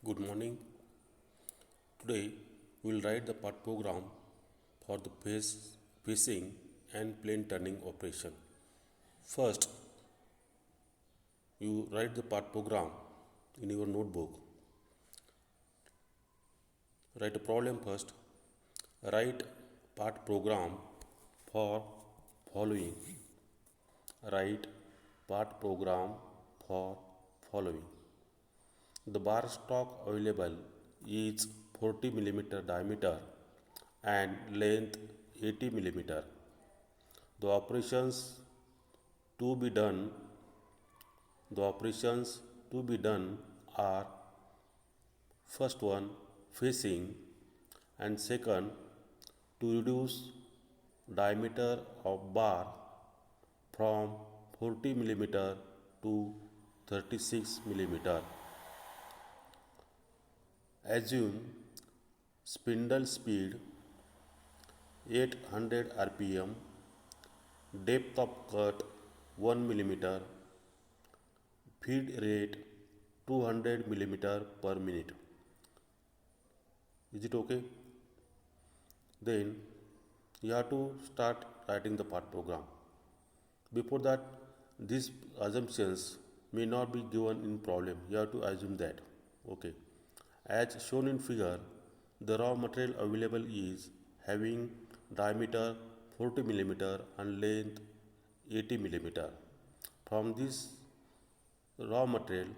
Good morning. Today we will write the part program for the pacing and plane turning operation. First, you write the part program in your notebook. Write a problem first. Write part program for following. Write part program for following. The bar stock available is 40 millimeter diameter and length 80 millimeter. The operations to be done the operations to be done are first one facing and second to reduce diameter of bar from 40 millimeter to 36 millimeter. Assume spindle speed 800 rpm, depth of cut 1 millimeter, feed rate 200 millimeter per minute. Is it okay? Then you have to start writing the part program. Before that, these assumptions may not be given in problem. You have to assume that. Okay. As shown in figure, the raw material available is having diameter 40 millimeter and length 80 millimeter. From this raw material,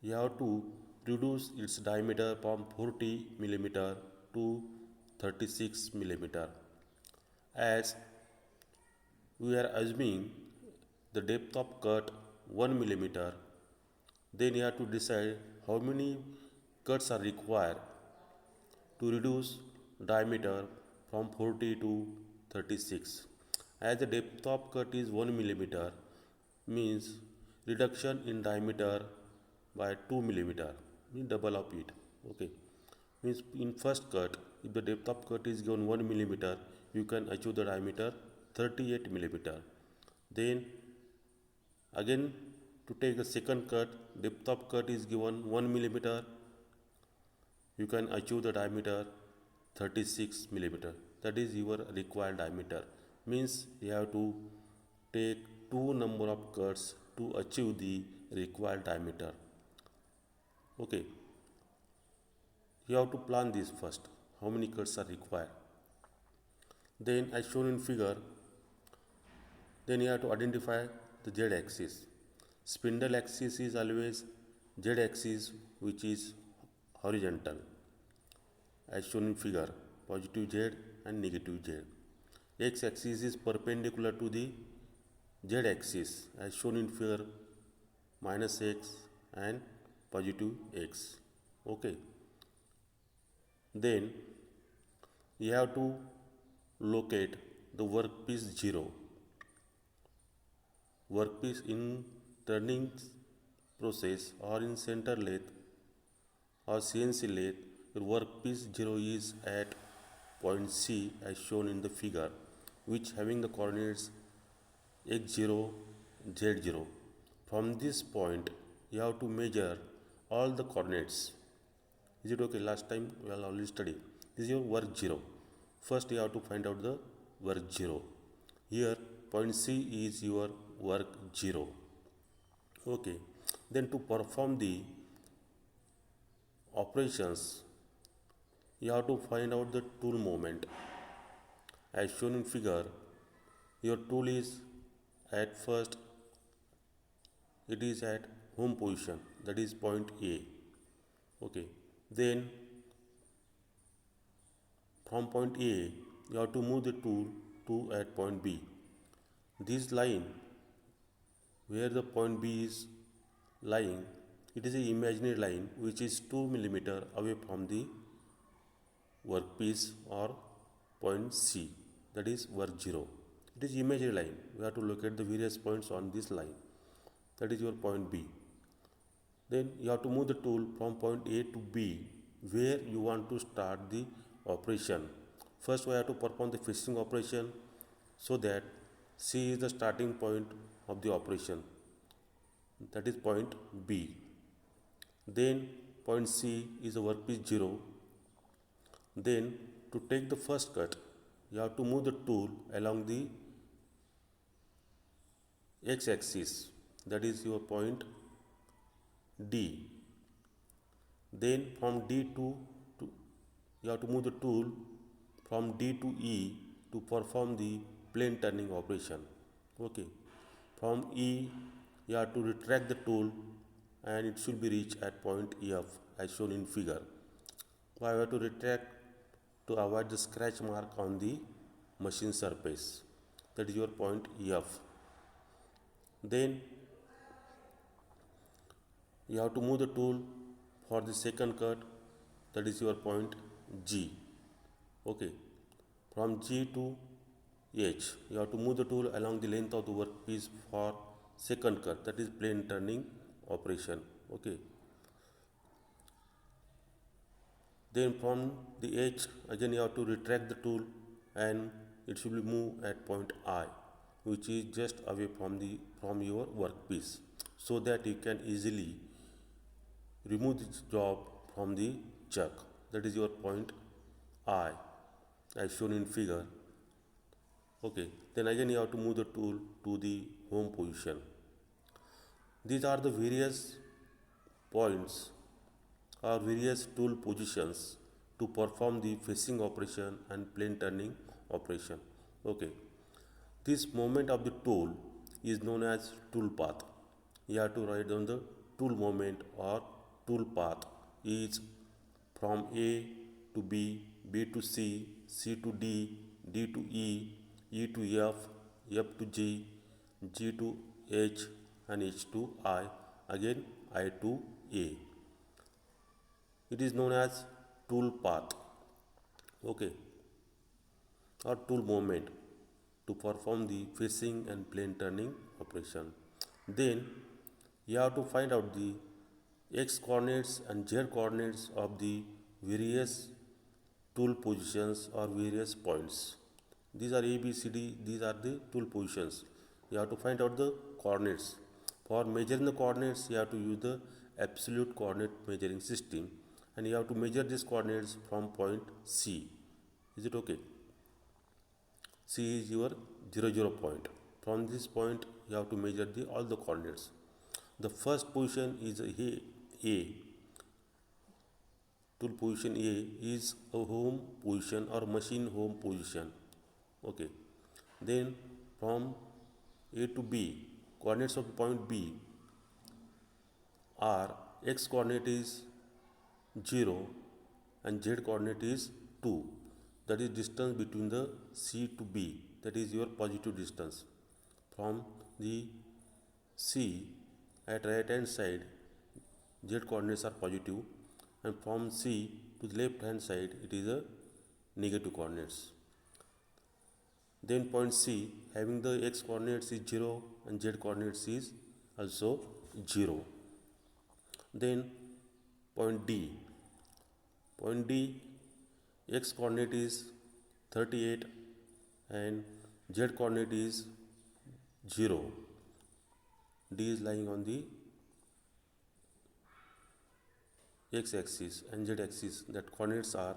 you have to reduce its diameter from 40 millimeter to 36 millimeter. As we are assuming the depth of cut 1 millimeter, then you have to decide how many cuts are required to reduce diameter from 40 to 36. As the depth of cut is 1 millimeter, means reduction in diameter by 2 millimeter, means double of it. Okay, means in first cut, if the depth of cut is given 1 millimeter, you can achieve the diameter 38 millimeter. Then again, to take the second cut, depth of cut is given 1 millimeter, you can achieve the diameter 36 millimeter. That is your required diameter. Means you have to take two number of cuts to achieve the required diameter. Okay, you have to plan this first, how many cuts are required. Then as shown in figure, then you have to identify the z axis. Spindle axis is always z axis, which is horizontal, as shown in figure, positive z and negative z. X axis is perpendicular to the z axis, as shown in figure, minus x and positive x. Okay, then you have to locate the workpiece 0. Workpiece in turning process or in center lathe or CNC lathe, your workpiece 0 is at point C as shown in the figure, which having the coordinates x0, z0. From this point, you have to measure all the coordinates. Is it okay? Last time we have already studied. This is your work 0. First, you have to find out the work 0. Here, point C is your work 0. Okay. Then to perform the operations, you have to find out the tool moment. As shown in figure, your tool is at first, it is at home position, that is point A. Okay, then from point A, you have to move the tool to at point B. This line where the point B is lying, it is an imaginary line which is 2 millimeter away from the workpiece or point C, that is work 0. It is imaginary line. We have to locate the various points on this line, that is your point B. Then you have to move the tool from point A to B where you want to start the operation. First we have to perform the fixing operation, so that C is the starting point of the operation, that is point B. Then point C is a workpiece 0. Then to take the first cut, you have to move the tool along the x-axis, that is your point D. Then from to you have to move the tool from D to E to perform the plane turning operation. Okay. From E you have to retract the tool and it should be reached at point F as shown in figure. So I have to retract to avoid the scratch mark on the machine surface. That is your point F. Then you have to move the tool for the second cut, that is your point G. Okay. From G to H, you have to move the tool along the length of the workpiece for second cut, that is plane turning operation. Okay. Then from the H, again you have to retract the tool and it should be moved at point I, which is just away from your workpiece, so that you can easily remove this job from the chuck. That is your point I as shown in figure. Okay, then again you have to move the tool to the home position. These are the various points or various tool positions to perform the facing operation and plane turning operation. Okay, this movement of the tool is known as tool path. You have to write down the tool movement or tool path is from A to B, B to C, C to D, D to E, E to F, F to G, G to H and H to I, again I to A. It is known as tool path, okay, or tool movement to perform the facing and plane turning operation. Then you have to find out the x coordinates and z coordinates of the various tool positions or various points. These are A, B, C, D, these are the tool positions. You have to find out the coordinates. For measuring the coordinates, you have to use the absolute coordinate measuring system and you have to measure these coordinates from point C. Is it okay? C is your 0, point. From this point, you have to measure all the coordinates. The first position is A. Tool position A is a home position or machine home position. Okay. Then from A to B, coordinates of point B are x coordinate is 0 and z coordinate is 2. That is distance between the C to B. That is your positive distance. From the C at right hand side, z coordinates are positive, and from C to the left hand side it is a negative coordinates. Then point C having the x coordinates is 0 and z coordinates is also 0. Then point D. Point D, x coordinate is 38 and z coordinate is 0. D is lying on the x axis and z axis, that coordinates are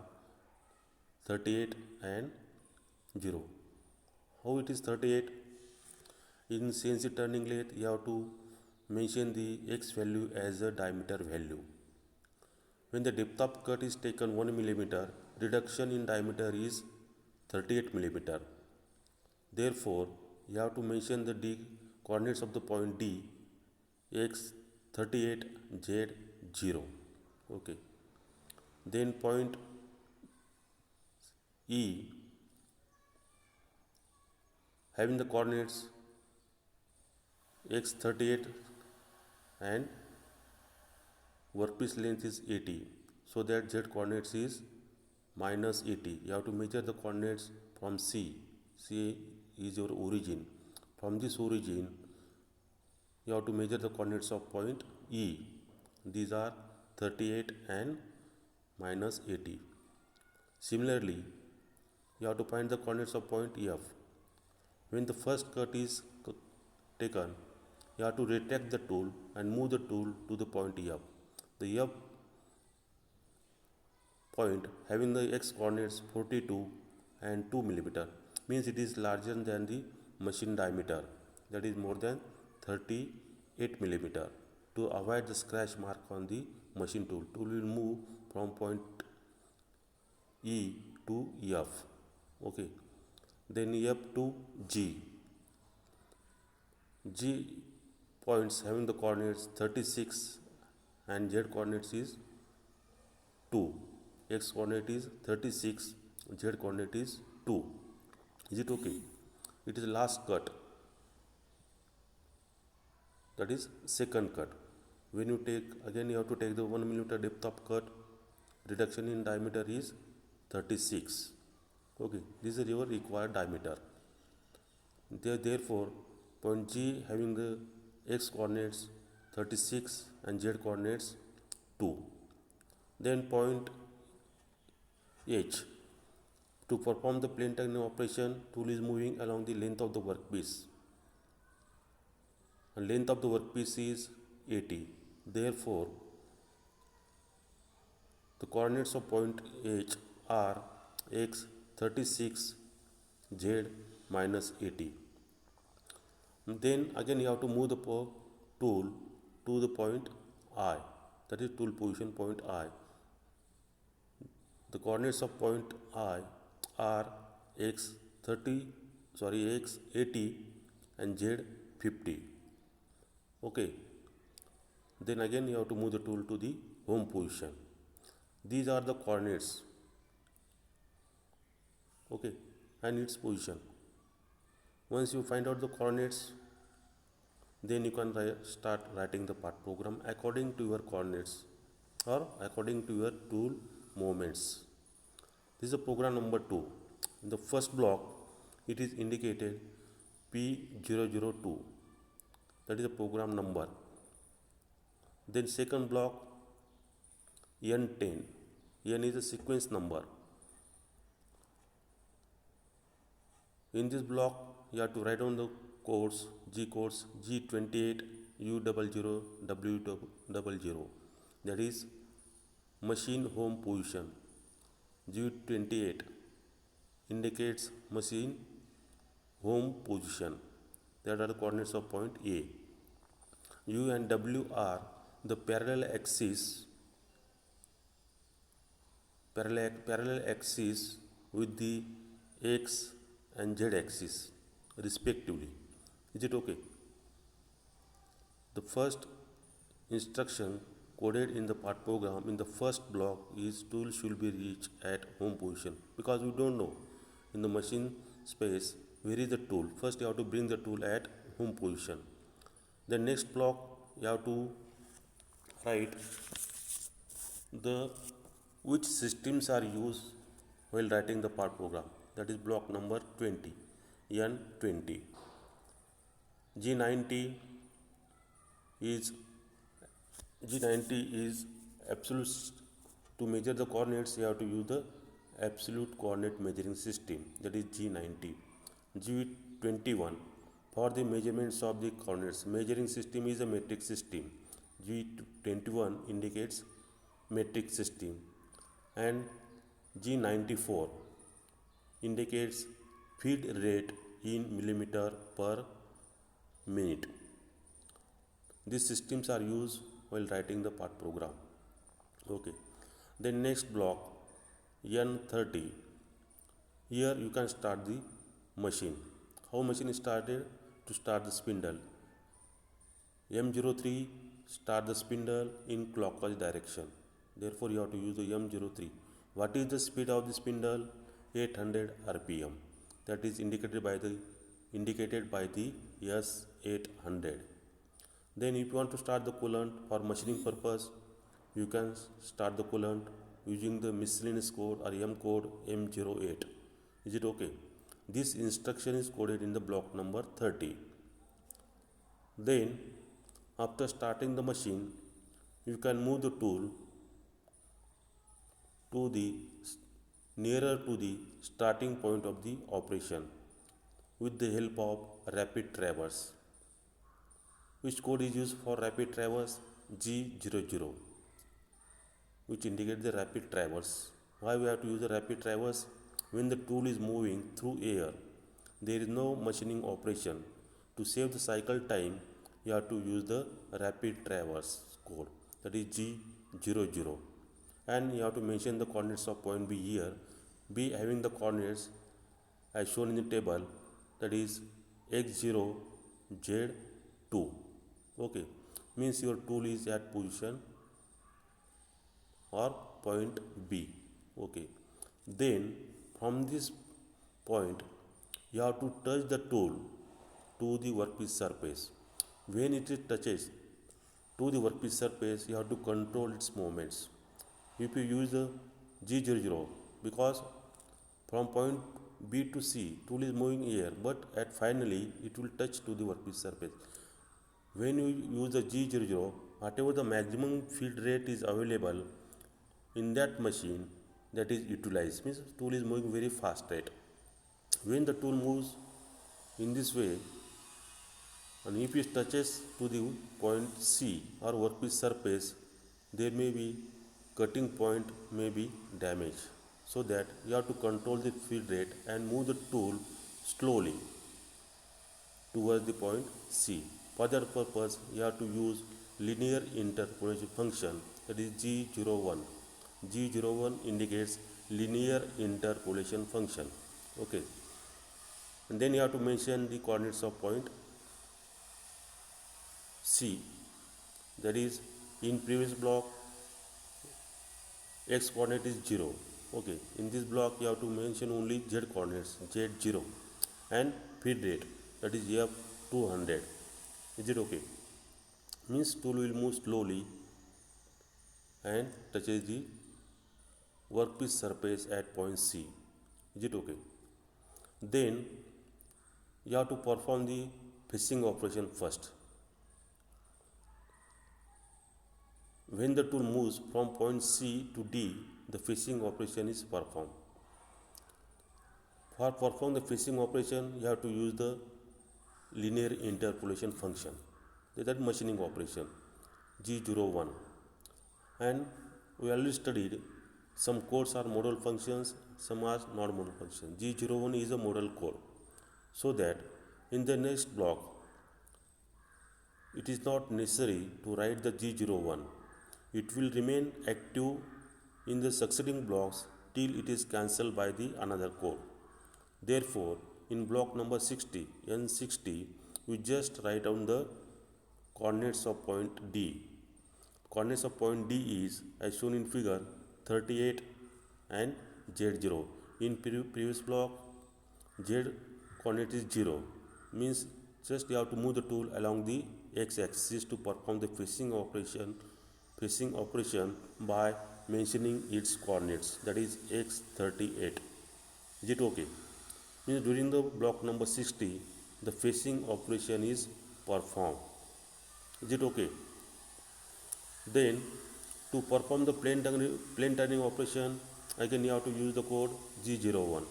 38 and 0. How it is 38? In CNC turning lathe, you have to mention the x value as a diameter value. When the depth of cut is taken 1 mm, reduction in diameter is 38 mm. Therefore, you have to mention the D coordinates of the point D, x 38, z 0. Okay. Then point E having the coordinates x 38 and workpiece length is 80, so that z coordinates is minus 80. You have to measure the coordinates from C. C is your origin. From this origin, you have to measure the coordinates of point E. These are 38 and minus 80. Similarly, you have to find the coordinates of point F. When the first cut is taken, you have to retract the tool and move the tool to the point F. The F point having the x coordinates 42 and 2 millimeter means it is larger than the machine diameter, that is more than 38 millimeter. To avoid the scratch mark on the machine tool, will move from point E to F. Okay, then F to G. G points having the coordinates 36 and Z coordinates is 2. X coordinate is 36, Z coordinate is 2. Is it okay? It is last cut, that is second cut. When you take, again you have to take the 1 millimeter depth of cut, reduction in diameter is 36. Okay, this is your required diameter. Therefore, point G having the x coordinates 36 and z coordinates 2. Then point H. To perform the plane turning operation, tool is moving along the length of the workpiece. And length of the workpiece is 80. Therefore, the coordinates of point H are x 36, z minus 80. Then again you have to move the tool to the point I, that is tool position point I. The coordinates of point I are x 80 and z 50. Okay. Then again you have to move the tool to the home position. These are the coordinates. Okay, and its position. Once you find out the coordinates, then you can start writing the part program according to your coordinates or according to your tool movements. This is the program number 2. In the first block, it is indicated P002, that is the program number. Then second block, N10. N is a sequence number. In this block, you have to write down the codes, G codes, G28, U00, W00. That is machine home position. G28 indicates machine home position. That are the coordinates of point A. U and W are the parallel axis with the x and z axis respectively. Is it okay? The first instruction coded in the part program in the first block is tool should be reached at home position, because we don't know in the machine space where is the tool. First you have to bring the tool at home position. The next block you have to write the which systems are used while writing the part program. That is block number 20, N20. G90 is absolute. To measure the coordinates, you have to use the absolute coordinate measuring system, that is G90. G21 for the measurements of the coordinates. Measuring system is a metric system. G21 indicates metric system, and G94 indicates feed rate in millimeter per minute. These systems are used while writing the part program. Okay. Then next block, N30. Here you can start the machine. How machine is started? To start the spindle. M03 start the spindle in clockwise direction. Therefore you have to use the M03. What is the speed of the spindle? 800 rpm. That is indicated by the S800. Then if you want to start the coolant for machining purpose, you can start the coolant using the miscellaneous code or M code M08. Is it okay? This instruction is coded in the block number 30. Then after starting the machine, you can move the tool to the nearer to the starting point of the operation with the help of rapid traverse. Which code is used for rapid traverse? G00, which indicates the rapid traverse. Why we have to use the rapid traverse? When the tool is moving through air, there is no machining operation. To save the cycle time, you have to use the rapid traverse code, that is G00. And you have to mention the coordinates of point B here. B having the coordinates as shown in the table, that is x0, z2. Okay, means your tool is at position or point B. Okay, then from this point you have to touch the tool to the workpiece surface. When it touches to the workpiece surface, you have to control its movements. If you use the G00, because from point B to C, tool is moving here, but at finally it will touch to the workpiece surface. When you use the G00, whatever the maximum feed rate is available in that machine, that is utilized. Means tool is moving very fast rate. When the tool moves in this way, and if it touches to the point C or workpiece surface, there may be cutting point may be damaged. So that you have to control the feed rate and move the tool slowly towards the point C. For that purpose, you have to use linear interpolation function, that is G01. G01 indicates linear interpolation function. Okay. And then you have to mention the coordinates of point C, that is in previous block x coordinate is 0. Okay, in this block you have to mention only z coordinates, z0, and feed rate, that is f200. Is it okay? Means tool will move slowly and touches the workpiece surface at point C. Is it okay? Then you have to perform the fishing operation first. When the tool moves from point C to D, the fishing operation is performed. For perform the fishing operation, you have to use the linear interpolation function, that machining operation, G01. And we already studied some codes are modal functions, some are not modal functions. G01 is a modal code. So that in the next block, it is not necessary to write the G01. It will remain active in the succeeding blocks till it is cancelled by the another code. Therefore, in block number 60, N60, we just write down the coordinates of point D. Coordinates of point D is as shown in figure 38 and Z0. In previous block, Z coordinate is 0, means just you have to move the tool along the x-axis to perform the fishing operation by mentioning its coordinates, that is x38. Is it okay? Means during the block number 60, the fishing operation is performed. Is it okay? Then to perform the plane turning operation, again you have to use the code G01.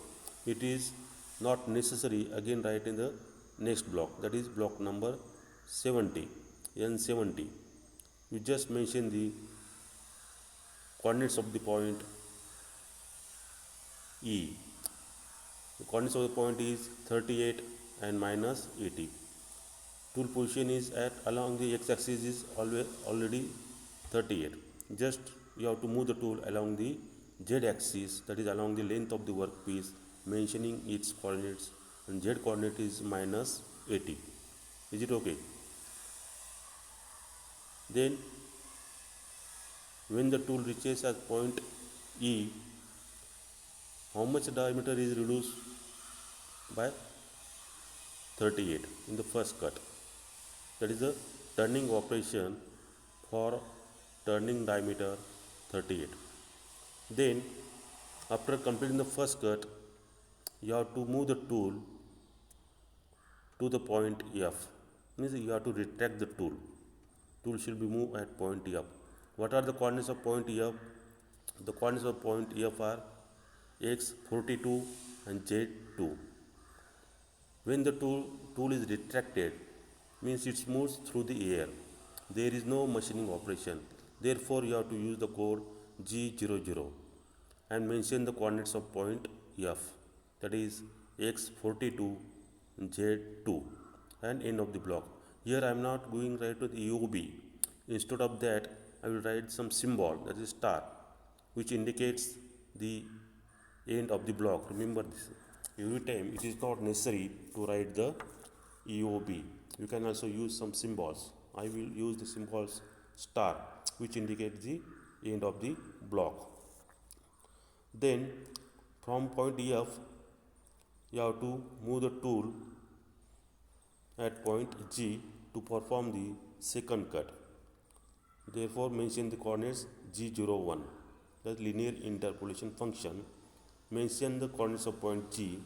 It is not necessary again write in the next block, that is block number 70, N70. You just mention the coordinates of the point E. The coordinates of the point is 38 and minus 80. Tool position is at along the x-axis is already 38. Just you have to move the tool along the z-axis, that is along the length of the workpiece, mentioning its coordinates, and z coordinate is minus 80. Is it okay? Then when the tool reaches at point E, how much diameter is reduced? By 38 in the first cut. That is the turning operation for turning diameter 38. Then after completing the first cut, you have to move the tool to the point F. Means you have to retract the tool. Tool should be moved at point F. What are the coordinates of point F? The coordinates of point F are x42 and z2. When the tool is retracted, means it moves through the air. There is no machining operation. Therefore, you have to use the code G00. and mention the coordinates of point F, that is x42, z2, and end of the block. Here I am not going right to the UB. Instead of that, I will write some symbol, that is star, which indicates the end of the block. Remember this. Every time it is not necessary to write the EOB. You can also use some symbols. I will use the symbols star, which indicates the end of the block. Then from point F, you have to move the tool at point G to perform the second cut. Therefore, mention the coordinates G01, the linear interpolation function. Mention the coordinates of point G,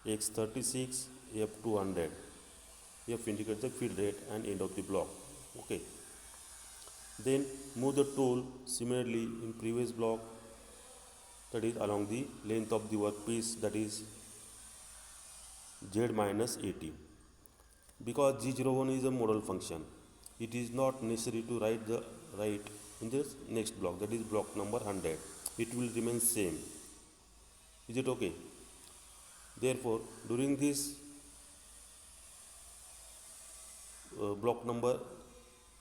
x36, f200. F indicates the feed rate and end of the block. Okay. Then move the tool similarly in previous block, that is along the length of the workpiece, that is z minus 80. Because G01 is a modal function, it is not necessary to write in this next block, that is block number 100. It will remain same. Is it okay? Therefore, during this block number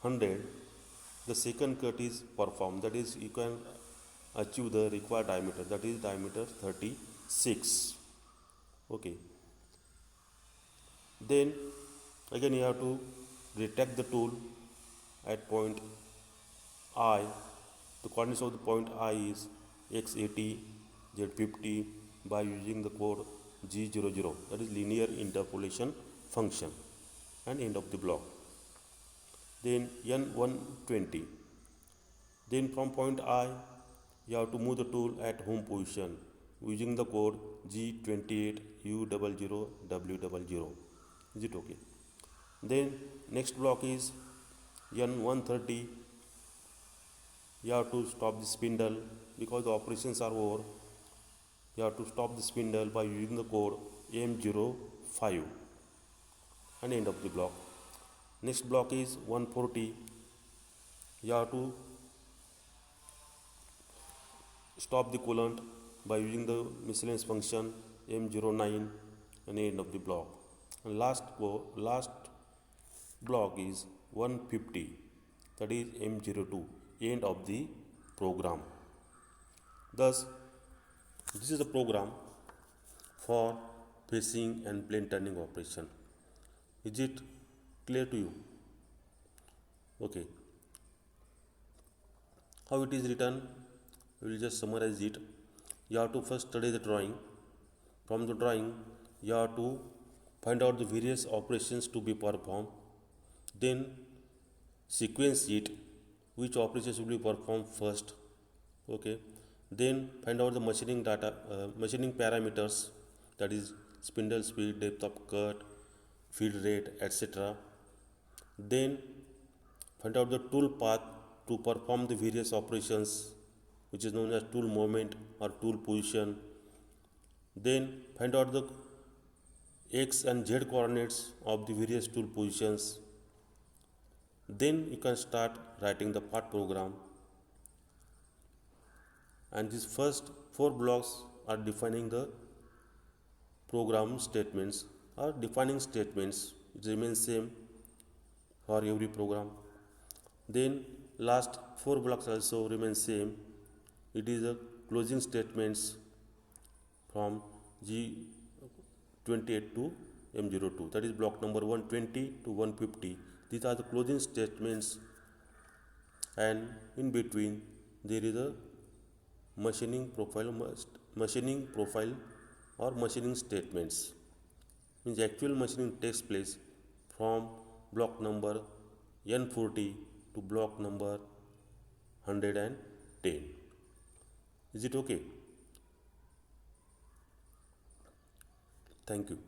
100, the second cut is performed, that is you can achieve the required diameter, that is diameter 36. Okay. Then again you have to retract the tool at point I. The coordinates of the point I is x80, z50 by using the code G00, that is linear interpolation function, and end of the block. Then N120. Then from point I, you have to move the tool at home position using the code G28U00W00. Is it okay? Then next block is N130. You have to stop the spindle because the operations are over. You have to stop the spindle by using the code M05 and end of the block. Next block is 140. You have to stop the coolant by using the miscellaneous function M09 and end of the block. And last block is 150, that is M02, end of the program. Thus, this is the program for facing and plane turning operation. Is it clear to you? Okay. How it is written? We will just summarize it. You have to first study the drawing. From the drawing, you have to find out the various operations to be performed. Then sequence it, which operations will be performed first. Okay. Then find out the machining data, machining parameters, that is spindle speed, depth of cut, feed rate, etc. Then find out the tool path to perform the various operations, which is known as tool movement or tool position. Then find out the x and z coordinates of the various tool positions. Then you can start writing the part program. And these first 4 blocks are defining the program statements or defining statements. It remains same for every program. Then last 4 blocks also remain same. It is the closing statements from G28 to M02, that is block number 120 to 150. These are the closing statements, and in between there is a machining profile or machining statements. Means actual machining takes place from block number N40 to block number 110. Is it okay? Thank you.